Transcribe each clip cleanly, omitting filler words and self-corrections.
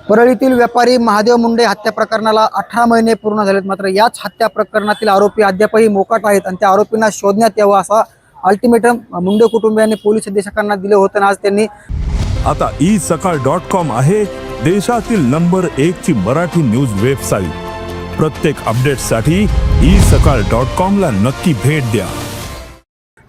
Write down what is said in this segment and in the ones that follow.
परळीतील व्यापारी महादेव मुंडे हत्या प्रकरणाला 18 महिने पूर्ण झालेत। मात्र याच हत्या प्रकरणातील आरोपी अद्यापही मोकाट आहेत आणि त्या आरोपींना शोधण्यात यावं असा अल्टिमेटम मुंडे कुटुंबियांनी पोलीस अधीक्षकांना दिले होते। आज त्यांनी आता isakal.com आहे देशातील नंबर 1 ची मराठी न्यूज वेबसाईट। प्रत्येक अपडेटसाठी isakal.com ला नक्की भेट द्या।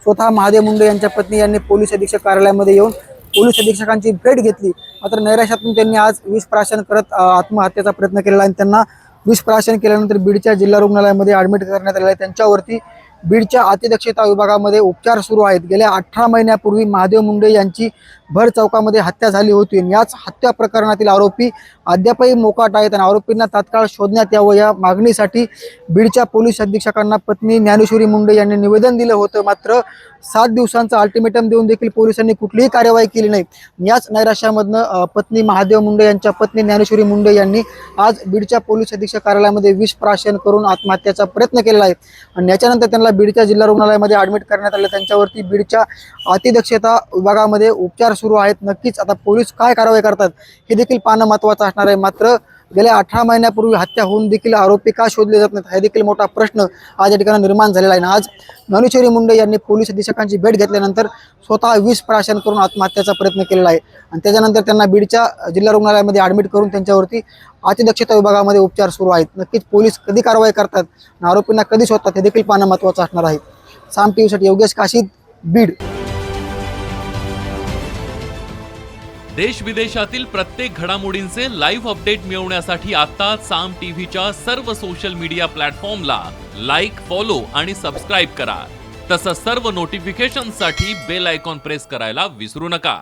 स्वतः महादेव मुंडे यांच्या पत्नी यांनी पोलीस अधीक्षक कार्यालयामध्ये येऊन पोलीस अधीक्षकांची भेट घेतली। मात्र नैराश्यातून त्यांनी आज विष प्राशन करत आत्महत्येचा प्रयत्न केला आणि त्यांना विष प्राशन केल्यानंतर बीडच्या जिल्हा रुग्णालयामध्ये ॲडमिट करण्यात आले आहे। त्यांच्यावरती बीडच्या अतिदक्षता विभागामध्ये उपचार सुरू आहेत। गेल्या 18 महिन्यापूर्वी महादेव मुंडे यांची भर चौकामध्ये हत्या झाली होती आणि याच हत्या प्रकरणातील आरोपी अद्यापही मोकाट आहेत आणि आरोपींना तात्काळ शोधण्यात यावं या मागणीसाठी बीडच्या पोलीस अधीक्षकांना पत्नी ज्ञानेश्वरी मुंडे यांनी निवेदन दिलं होतं। मात्र 7 दिवसांचा अल्टिमेटम देऊन देखील पोलिसांनी कुठलीही कार्यवाही केली नाही। याच नैराश्यामधनं पत्नी महादेव मुंडे यांच्या पत्नी ज्ञानेश्वरी मुंडे यांनी आज बीडच्या पोलीस अधीक्षक कार्यालयामध्ये विष प्राशन करून आत्महत्येचा प्रयत्न केला आहे आणि याच्यानंतर त्यांना बीडच्या जिल्हा रुग्णालयामध्ये ॲडमिट करण्यात आले। त्यांच्यावरती बीडच्या अतिदक्षता विभागामध्ये उपचार सुरू आहेत। नक्कीच आता पोलीस काय कारवाई करतात हे देखील पाहणं महत्त्वाचं असणार आहे। मात्र गेल्या 18 महिन्यापूर्वी हत्या होऊन देखील आरोपी का शोधले जात नाहीत हा देखील मोठा प्रश्न आज या ठिकाणी निर्माण झालेला आहे। आज ज्ञानेश्वरी मुंडे यांनी पोलीस अधीक्षकांची भेट घेतल्यानंतर स्वतः विष प्राशन करून आत्महत्येचा प्रयत्न केलेला आहे आणि त्याच्यानंतर त्यांना बीडच्या जिल्हा रुग्णालयामध्ये ॲडमिट करून त्यांच्यावरती अतिदक्षता विभागामध्ये उपचार सुरू आहेत। नक्कीच पोलीस कधी कारवाई करतात, आरोपींना कधी शोधतात हे देखील पाहणं महत्त्वाचं असणार आहे। साम टीव्हीसाठी योगेश काशीद, बीड। देश विदेशातील प्रत्येक घडामोडींचे लाईव्ह अपडेट मिळवण्यासाठी आता साम टीव्हीच्या सर्व सोशल मीडिया प्लॅटफॉर्मला लाईक, फॉलो आणि सबस्क्राईब करा। तसंच सर्व नोटिफिकेशनसाठी बेल आयकॉन प्रेस करायला विसरू नका।